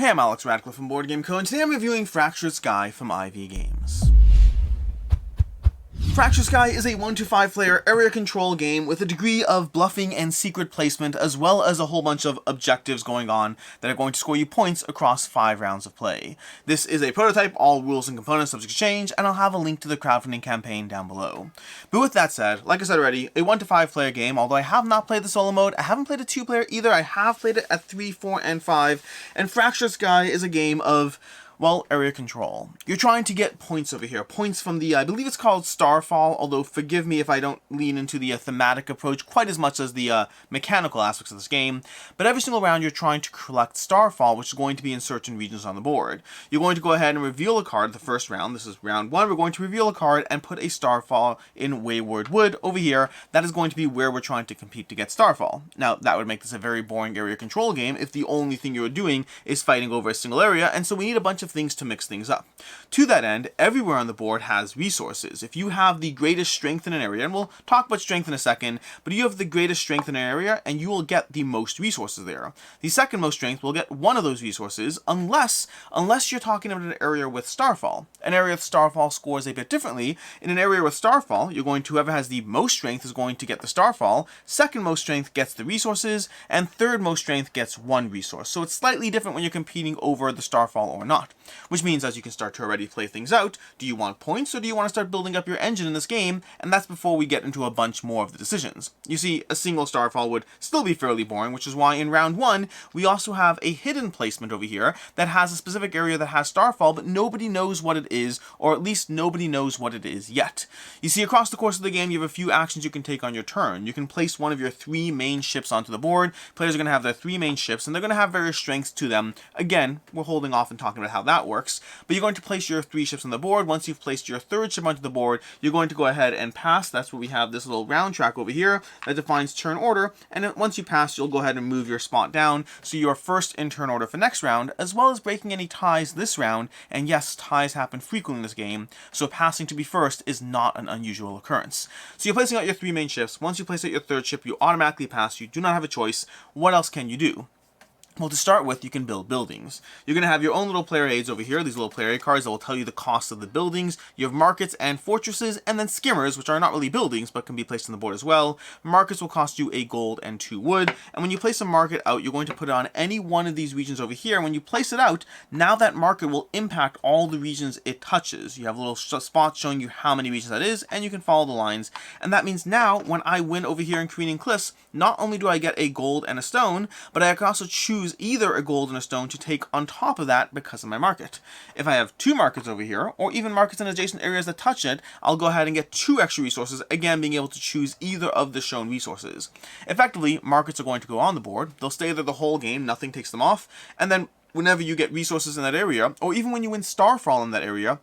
Hey, I'm Alex Radcliffe from Board Game Co, and today I'm reviewing Fractured Sky from IV Games. Fractured Sky is a 1-5 player area control game with a degree of bluffing and secret placement, as well as a whole bunch of objectives going on that are going to score you points across 5 rounds of play. This is a prototype, all rules and components subject to change, and I'll have a link to the crowdfunding campaign down below. But with that said, like I said already, a 1-5 player game, although I have not played the solo mode, I haven't played a 2-player either, I have played it at 3, 4, and 5, and Fractured Sky is a game of, well, area control. You're trying to get points over here. Points from the, I believe it's called Starfall, although forgive me if I don't lean into the thematic approach quite as much as the mechanical aspects of this game. But every single round you're trying to collect Starfall, which is going to be in certain regions on the board. You're going to go ahead and reveal a card the first round. This is round 1. We're going to reveal a card and put a Starfall in Wayward Wood over here. That is going to be where we're trying to compete to get Starfall. Now, that would make this a very boring area control game if the only thing you're doing is fighting over a single area, and so we need a bunch of things to mix things up. To that end, everywhere on the board has resources. If you have the greatest strength in an area, and we'll talk about strength in a second, but you have the greatest strength in an area and you will get the most resources there. The second most strength will get one of those resources unless you're talking about an area with Starfall. An area with Starfall scores a bit differently. In an area with Starfall, you're going to, whoever has the most strength is going to get the Starfall, second most strength gets the resources, and third most strength gets one resource. So it's slightly different when you're competing over the Starfall or not. Which means as you can start to already play things out, do you want points or do you want to start building up your engine in this game? And that's before we get into a bunch more of the decisions. You see, a single Starfall would still be fairly boring, which is why in round 1, we also have a hidden placement over here that has a specific area that has Starfall, but nobody knows what it is, or at least nobody knows what it is yet. You see, across the course of the game, you have a few actions you can take on your turn. You can place one of your 3 main ships onto the board. Players are going to have their 3 main ships, and they're going to have various strengths to them. Again, we're holding off and talking about how that works, but you're going to place your 3 ships on the board. Once you've placed your 3rd ship onto the board, you're going to go ahead and pass. That's where we have this little round track over here that defines turn order, and then once you pass, you'll go ahead and move your spot down, so you're first in turn order for next round, as well as breaking any ties this round, and yes, ties happen frequently in this game, so passing to be first is not an unusual occurrence. So you're placing out your 3 main ships. Once you place out your 3rd ship, you automatically pass. You do not have a choice. What else can you do? Well, to start with, you can build buildings. You're going to have your own little player aids over here, these little player aid cards that will tell you the cost of the buildings. You have markets and fortresses, and then skimmers, which are not really buildings, but can be placed on the board as well. Markets will cost you a gold and 2 wood, and when you place a market out, you're going to put it on any one of these regions over here. When you place it out, now that market will impact all the regions it touches. You have little spots showing you how many regions that is, and you can follow the lines. And that means now, when I win over here in Careening Cliffs, not only do I get a gold and a stone, but I can also choose either a gold and a stone to take on top of that because of my market. If I have 2 markets over here, or even markets in adjacent areas that touch it, I'll go ahead and get 2 extra resources, again being able to choose either of the shown resources. Effectively, markets are going to go on the board, they'll stay there the whole game, nothing takes them off, and then whenever you get resources in that area, or even when you win Starfall in that area,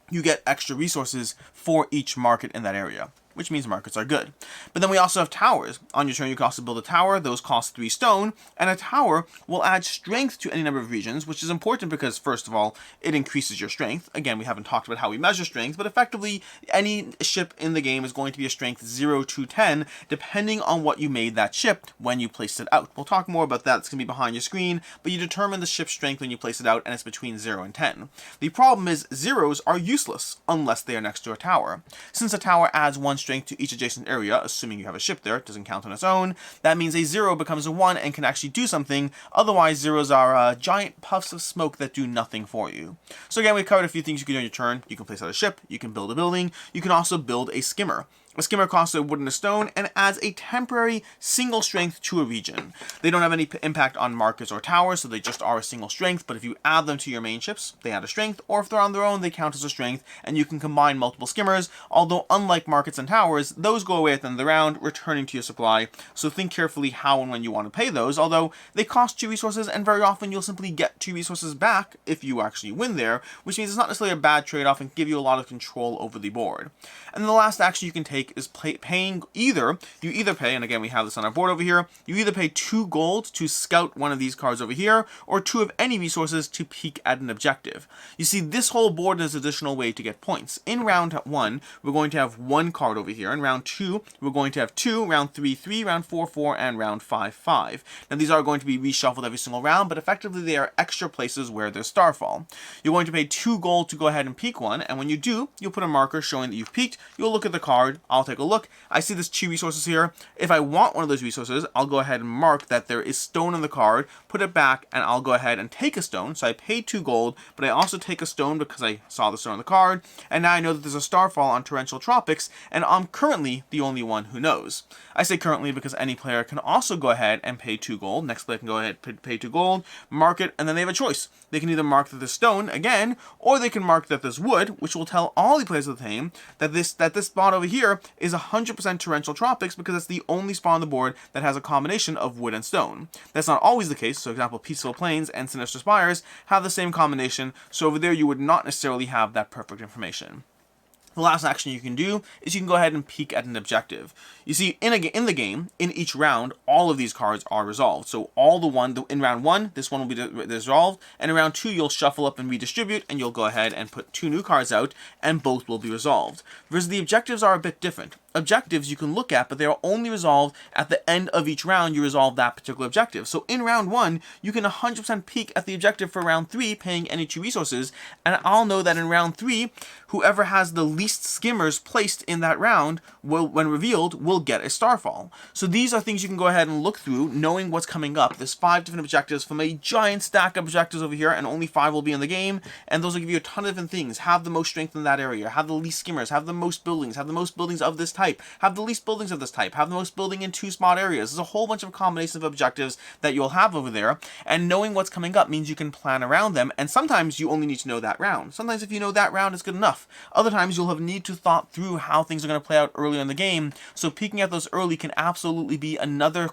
you get extra resources for each market in that area, which means markets are good. But then we also have towers. On your turn, you can also build a tower. Those cost 3 stone, and a tower will add strength to any number of regions, which is important because, first of all, it increases your strength. Again, we haven't talked about how we measure strength, but effectively, any ship in the game is going to be a strength 0 to 10, depending on what you made that ship when you placed it out. We'll talk more about that. It's going to be behind your screen, but you determine the ship's strength when you place it out, and it's between 0 and 10. The problem is, zeros are useless unless they are next to a tower. Since a tower adds 1 strength to each adjacent area, assuming you have a ship there, it doesn't count on its own, that means a 0 becomes a 1 and can actually do something. Otherwise, zeros are giant puffs of smoke that do nothing for you. So again, we've covered a few things you can do on your turn. You can place out a ship, you can build a building, you can also build a skimmer. A skimmer costs a wood and a stone and adds a temporary single strength to a region. They don't have any impact on markets or towers, so they just are a single strength, but if you add them to your main ships, they add a strength, or if they're on their own, they count as a strength, and you can combine multiple skimmers, although unlike markets and towers, those go away at the end of the round, returning to your supply, so think carefully how and when you want to pay those, although they cost 2 resources, and very often you'll simply get 2 resources back if you actually win there, which means it's not necessarily a bad trade-off and give you a lot of control over the board. And then the last action you can take take is paying you either pay, and again we have this on our board over here, you either pay 2 gold to scout one of these cards over here, or 2 of any resources to peek at an objective. You see, this whole board is an additional way to get points. In round 1, we're going to have 1 card over here. In round 2, we're going to have 2, round 3, 3, round 4, 4, and round 5, 5. Now these are going to be reshuffled every single round, but effectively they are extra places where there's starfall. You're going to pay 2 gold to go ahead and peek one, and when you do, you'll put a marker showing that you've peeked. You'll look at the card, I'll take a look, I see there's 2 resources here. If I want one of those resources, I'll go ahead and mark that there is stone on the card, put it back, and I'll go ahead and take a stone. So I paid 2 gold, but I also take a stone because I saw the stone on the card, and now I know that there's a starfall on torrential tropics, and I'm currently the only one who knows. I say currently because any player can also go ahead and pay 2 gold. Next player can go ahead and pay 2 gold, mark it, and then they have a choice. They can either mark that there's stone again, or they can mark that there's wood, which will tell all the players of the game that this spot over here is 100% torrential tropics because it's the only spot on the board that has a combination of wood and stone. That's not always the case. So, for example, Peaceful Plains and Sinister Spires have the same combination, so over there you would not necessarily have that perfect information. The last action you can do is you can go ahead and peek at an objective. You see, in the game, in each round, all of these cards are resolved. So in round 1, this one will be resolved, and in round 2, you'll shuffle up and redistribute, and you'll go ahead and put 2 new cards out, and both will be resolved. Whereas the objectives are a bit different. Objectives you can look at, but they are only resolved at the end of each round you resolve that particular objective. So in round 1, you can 100% peek at the objective for round 3, paying any 2 resources, and I'll know that in round 3, whoever has the least skimmers placed in that round, when revealed, will get a starfall. So these are things you can go ahead and look through, knowing what's coming up. There's 5 different objectives from a giant stack of objectives over here, and only 5 will be in the game, and those will give you a ton of different things. Have the most strength in that area, have the least skimmers, have the most buildings of this type, have the least buildings of this type, have the most building in 2 spot areas. There's a whole bunch of combinations of objectives that you'll have over there, and knowing what's coming up means you can plan around them, and sometimes you only need to know that round. Sometimes if you know that round is good enough. Other times you'll have need to thought through how things are going to play out earlier in the game, so peeking at those early can absolutely be another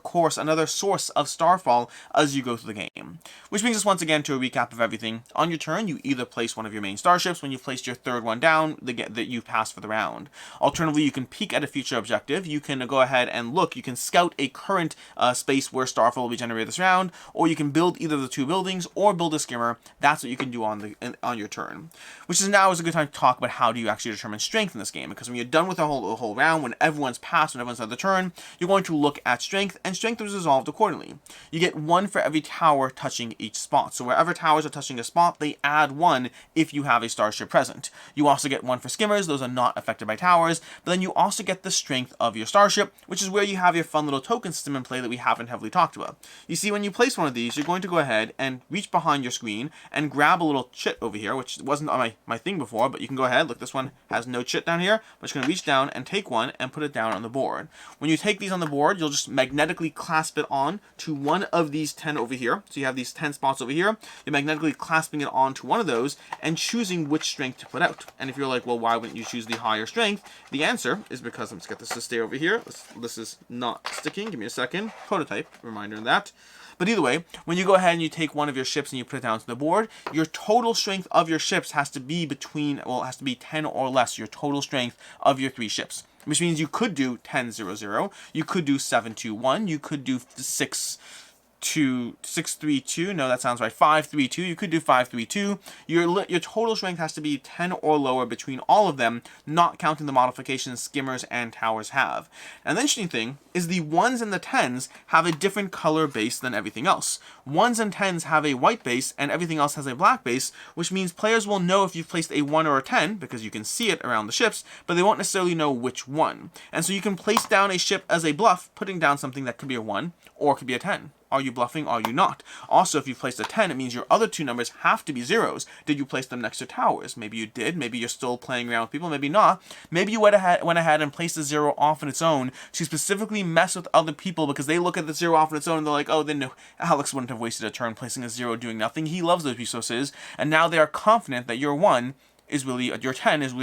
source of starfall as you go through the game. Which brings us once again to a recap of everything. On your turn, you either place one of your main starships. When you've placed your 3rd one down, that you've passed for the round. Alternatively, you can peek at a future objective. You can go ahead and look. You can scout a current space where starfall will be generated this round, or you can build either of the 2 buildings or build a skimmer. That's what you can do on your turn. Which is now a good time to talk about how do you actually determine strength in this game, because when you're done with the whole round, when everyone's passed, when everyone's had the turn, you're going to look at strength, and strength is resolved accordingly. You get 1 for every tower touching each spot. So wherever towers are touching a spot, they add 1 if you have a starship present. You also get 1 for skimmers. Those are not affected by towers, but then you also get the strength of your starship, which is where you have your fun little token system in play that we haven't heavily talked about. You see, when you place one of these, you're going to go ahead and reach behind your screen and grab a little chit over here, which wasn't on my thing before, but you can go ahead. Look, this one has no chit down here. I'm just going to reach down and take one and put it down on the board. When you take these on the board, you'll just magnetically clasp it on to one of these 10 over here. So you have these 10 spots over here. You're magnetically clasping it onto one of those and choosing which strength to put out. And if you're like, well, why wouldn't you choose the higher strength? The answer is because, let's get this to stay over here. This is not sticking. Give me a second. Prototype, reminder of that. But either way, when you go ahead and you take one of your ships and you put it down to the board, your total strength of your ships has to be it has to be 10 or less, your total strength of your 3 ships. Which means you could do 10-0-0, you could do 7-2-1, you could do 6-3-2. No, that sounds right. 5-3-2. You could do 5-3-2. Your total strength has to be 10 or lower between all of them, not counting the modifications skimmers and towers have. And the interesting thing is the 1s and the 10s have a different color base than everything else. 1s and 10s have a white base and everything else has a black base, which means players will know if you've placed a 1 or a 10 because you can see it around the ships, but they won't necessarily know which one. And so you can place down a ship as a bluff, putting down something that could be a 1 or it could be a 10. Are you bluffing? Are you not? Also, if you placed a 10, it means your other 2 numbers have to be zeros. Did you place them next to towers? Maybe you did. Maybe you're still playing around with people. Maybe not. Maybe you went ahead and placed a 0 off on its own to specifically mess with other people because they look at the 0 off on its own and they're like, oh, then no, Alex wouldn't have wasted a turn placing a 0 doing nothing. He loves those resources. And now they are confident that your 10 is really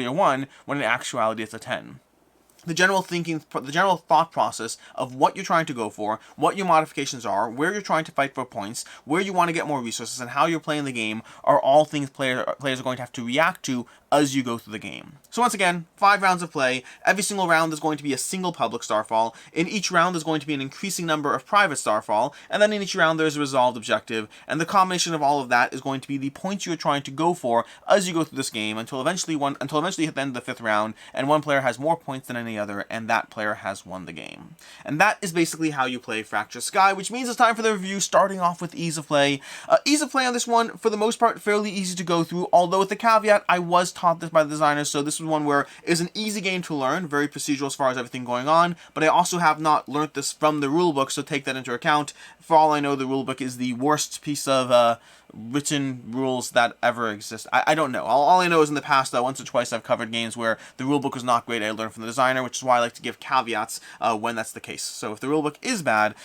a 1 when in actuality it's a 10. the general thought process of what you're trying to go for, what your modifications are, where you're trying to fight for points, where you want to get more resources, and how you're playing the game are all things players are going to have to react to as you go through the game. So once again, 5 rounds of play. Every single round is going to be a single public starfall. In each round, there's going to be an increasing number of private starfall, and then in each round, there's a resolved objective, and the combination of all of that is going to be the points you're trying to go for as you go through this game until eventually you hit the end of the 5th round, and one player has more points than any other, and that player has won the game. And that is basically how you play Fractured Sky, which means it's time for the review, starting off with ease of play. Ease of play on this one, for the most part, fairly easy to go through, although with the caveat, I was taught this by the designers, so this was one where it's an easy game to learn, very procedural as far as everything going on, but I also have not learnt this from the rulebook, so take that into account. For all I know, the rulebook is the worst piece of written rules that ever exist. I don't know. All I know is in the past, once or twice I've covered games where the rulebook was not great. I learned from the designer, which is why I like to give caveats when that's the case. So if the rulebook is bad,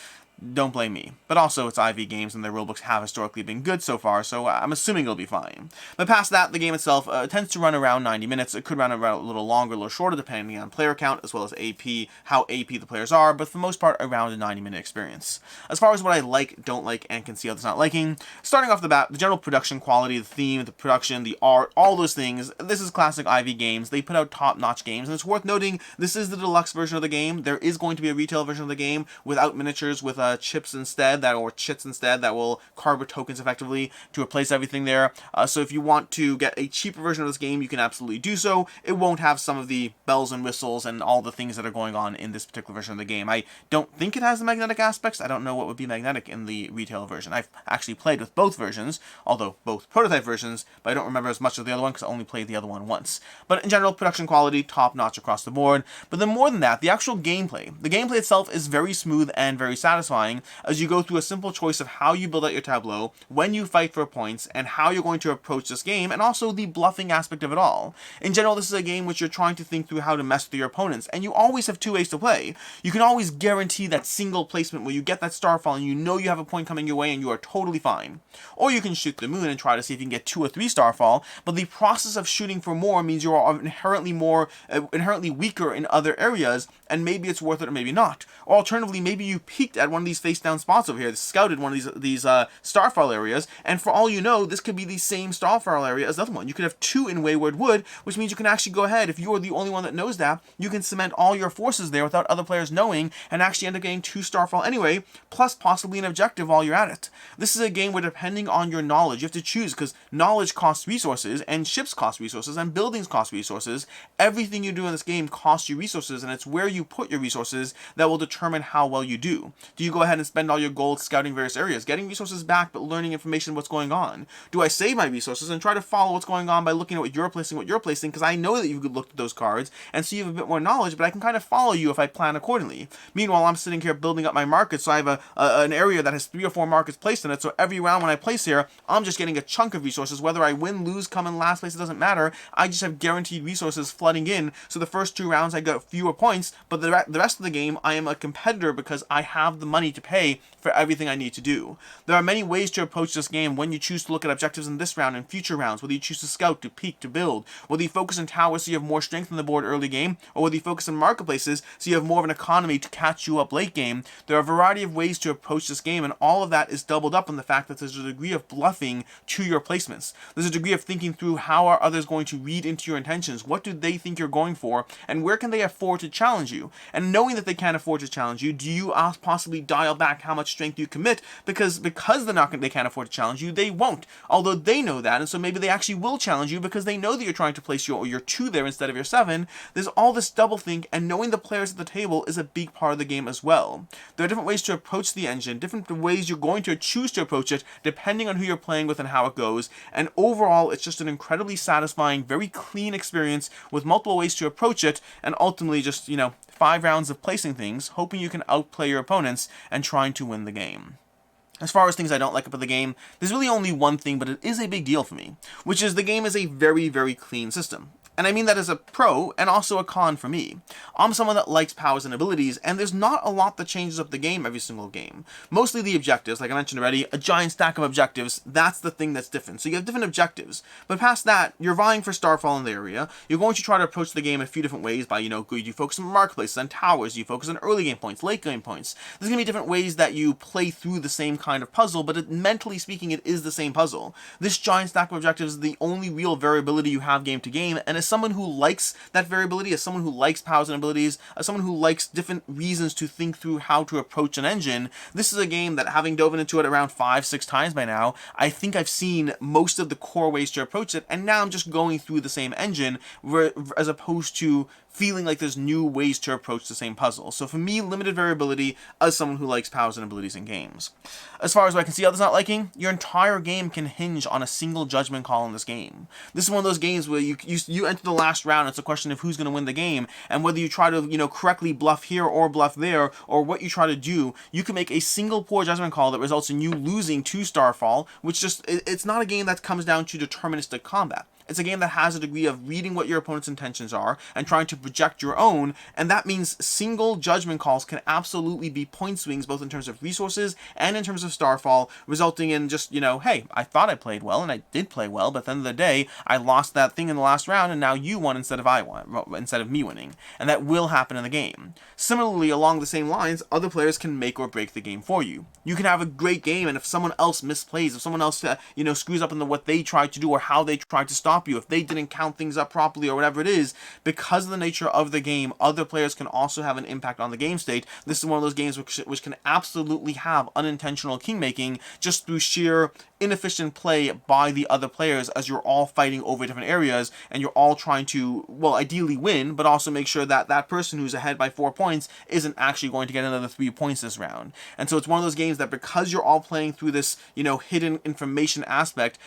don't blame me. But also, it's IV games, and their rulebooks have historically been good so far, so I'm assuming it'll be fine. But past that, the game itself tends to run around 90 minutes. It could run around a little longer, a little shorter, depending on player count, as well as AP, how AP the players are, but for the most part, around a 90-minute experience. As far as what I like, don't like, and can see others not liking, starting off the bat, the general production quality, the theme, the production, the art, all those things, this is classic IV games. They put out top-notch games, and it's worth noting, this is the deluxe version of the game. There is going to be a retail version of the game without miniatures, with chips instead, or chits instead, that will carve tokens effectively to replace everything there. So if you want to get a cheaper version of this game, you can absolutely do so. It won't have some of the bells and whistles and all the things that are going on in this particular version of the game. I don't think it has the magnetic aspects. I don't know what would be magnetic in the retail version. I've actually played with both versions, although both prototype versions, but I don't remember as much of the other one because I only played the other one once. But in general, production quality, top-notch across the board. But then more than that, the actual gameplay. The gameplay itself is very smooth and very satisfying, as you go through a simple choice of how you build out your tableau, when you fight for points, and how you're going to approach this game, and also the bluffing aspect of it all. In general, this is a game which you're trying to think through how to mess with your opponents, and you always have 2 ways to play. You can always guarantee that single placement where you get that starfall and you know you have a point coming your way and you are totally fine. Or you can shoot the moon and try to see if you can get 2 or 3 starfall, but the process of shooting for more means you are inherently weaker in other areas, and maybe it's worth it or maybe not. Or alternatively, maybe you peeked at one of these face-down spots over here, scouted one of these starfall areas, and for all you know, this could be the same starfall area as the other one. You could have 2 in Wayward Wood, which means you can actually go ahead, if you're the only one that knows that, you can cement all your forces there without other players knowing, and actually end up getting 2 starfall anyway, plus possibly an objective while you're at it. This is a game where, depending on your knowledge, you have to choose, because knowledge costs resources, and ships cost resources, and buildings cost resources. Everything you do in this game costs you resources, and it's where you put your resources that will determine how well you do. Do you go ahead and spend all your gold scouting various areas, getting resources back, but learning information what's going on? Do I save my resources and try to follow what's going on by looking at what you're placing, because I know that you could look at those cards, and so you have a bit more knowledge, but I can kind of follow you if I plan accordingly. Meanwhile, I'm sitting here building up my market, so I have an area that has 3 or 4 markets placed in it, so every round when I place here, I'm just getting a chunk of resources. Whether I win, lose, come in last place, it doesn't matter. I just have guaranteed resources flooding in, so the first 2 rounds I got fewer points, but the rest of the game, I am a competitor because I have the money to pay for everything I need to do. There are many ways to approach this game when you choose to look at objectives in this round and future rounds, whether you choose to scout, to peek, to build, whether you focus on towers so you have more strength on the board early game, or whether you focus on marketplaces so you have more of an economy to catch you up late game. There are a variety of ways to approach this game, and all of that is doubled up in the fact that there's a degree of bluffing to your placements. There's a degree of thinking through how are others going to read into your intentions, what do they think you're going for, and where can they afford to challenge you. And knowing that they can't afford to challenge you, do you possibly dial back how much strength you commit, because they can't afford to challenge you, they won't. Although they know that, and so maybe they actually will challenge you because they know that you're trying to place your 2 there instead of your 7. There's all this double think, and knowing the players at the table is a big part of the game as well. There are different ways to approach the engine, different ways you're going to choose to approach it, depending on who you're playing with and how it goes, and overall it's just an incredibly satisfying, very clean experience with multiple ways to approach it, and ultimately just, 5 rounds of placing things, hoping you can outplay your opponents, and trying to win the game. As far as things I don't like about the game, there's really only one thing, but it is a big deal for me, which is the game is a very, very clean system. And I mean that as a pro and also a con for me. I'm someone that likes powers and abilities, and there's not a lot that changes up the game every single game. Mostly the objectives, like I mentioned already, a giant stack of objectives, that's the thing that's different. So you have different objectives, but past that, you're vying for starfall in the area. You're going to try to approach the game a few different ways by, you focus on marketplaces, on towers, you focus on early game points, late game points. There's going to be different ways that you play through the same kind of puzzle, but mentally speaking, it is the same puzzle. This giant stack of objectives is the only real variability you have game to game, and as someone who likes that variability, as someone who likes powers and abilities, as someone who likes different reasons to think through how to approach an engine, this is a game that, having dove into it around 5-6 times by now, I think I've seen most of the core ways to approach it, and now I'm just going through the same engine, as opposed to feeling like there's new ways to approach the same puzzle. So for me, limited variability as someone who likes powers and abilities in games. As far as what I can see others not liking, your entire game can hinge on a single judgment call in this game. This is one of those games where you enter the last round, it's a question of who's going to win the game, and whether you try to, correctly bluff here or bluff there, or what you try to do, you can make a single poor judgment call that results in you losing to Starfall, which it's not a game that comes down to deterministic combat. It's a game that has a degree of reading what your opponent's intentions are and trying to project your own, and that means single judgment calls can absolutely be point swings, both in terms of resources and in terms of starfall, resulting in just, hey, I thought I played well, and I did play well, but at the end of the day, I lost that thing in the last round, and now you won instead of me winning. And that will happen in the game. Similarly, along the same lines, other players can make or break the game for you. You can have a great game, and if someone else misplays, if someone else, screws up in what they tried to do or how they tried to stop you, if they didn't count things up properly or whatever it is, because of the nature of the game, other players can also have an impact on the game state. This is one of those games which can absolutely have unintentional kingmaking just through sheer inefficient play by the other players, as you're all fighting over different areas and you're all trying to, well, ideally win, but also make sure that that person who's ahead by 4 points isn't actually going to get another 3 points this round. And so it's one of those games that, because you're all playing through this, hidden information aspect,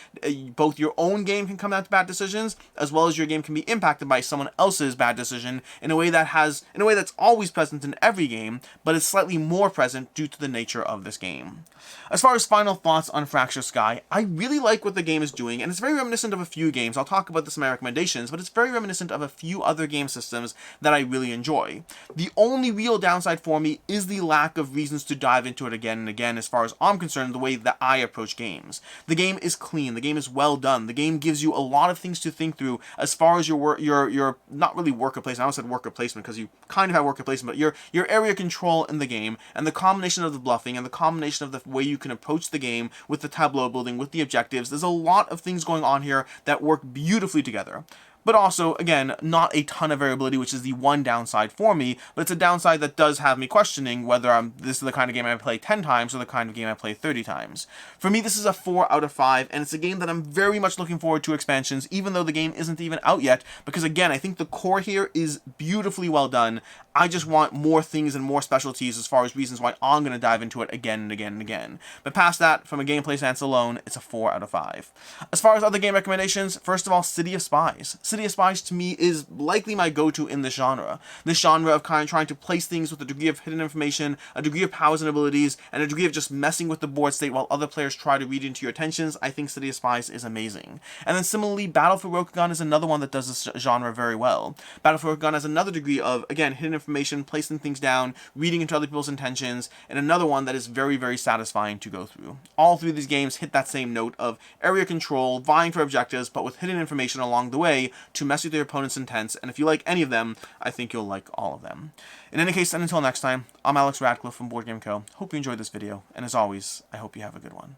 both your own game can come down to bad decisions, as well as your game can be impacted by someone else's bad decision in a way that's always present in every game, but is slightly more present due to the nature of this game. As far as final thoughts on Fracture Sky, I really like what the game is doing, and it's very reminiscent of a few games. I'll talk about this in my recommendations, but it's very reminiscent of a few other game systems that I really enjoy. The only real downside for me is the lack of reasons to dive into it again and again, as far as I'm concerned, the way that I approach games. The game is clean, the game is well done, the game gives you a lot of things to think through as far as your not really worker placement, I almost said worker placement because you kind of have worker placement, but your area control in the game, and the combination of the bluffing and the combination of the way you can approach the game with the tableau building, with the objectives. There's a lot of things going on here that work beautifully together. But also, again, not a ton of variability, which is the one downside for me, but it's a downside that does have me questioning whether this is the kind of game I play 10 times or the kind of game I play 30 times. For me, this is a 4 out of 5, and it's a game that I'm very much looking forward to expansions, even though the game isn't even out yet, because again, I think the core here is beautifully well done. I just want more things and more specialties as far as reasons why I'm going to dive into it again and again and again. But past that, from a gameplay stance alone, it's a 4 out of 5. As far as other game recommendations, first of all, City of Spies. City of Spies to me is likely my go-to in this genre. This genre of kind of trying to place things with a degree of hidden information, a degree of powers and abilities, and a degree of just messing with the board state while other players try to read into your intentions. I think City of Spies is amazing. And then similarly, Battle for Rokugan is another one that does this genre very well. Battle for Rokugan has another degree of, again, hidden information, placing things down, reading into other people's intentions, and another one that is very, very satisfying to go through. All three of these games hit that same note of area control, vying for objectives, but with hidden information along the way to mess with your opponent's intents, and if you like any of them, I think you'll like all of them. In any case, and until next time, I'm Alex Radcliffe from Board Game Co. Hope you enjoyed this video, and as always, I hope you have a good one.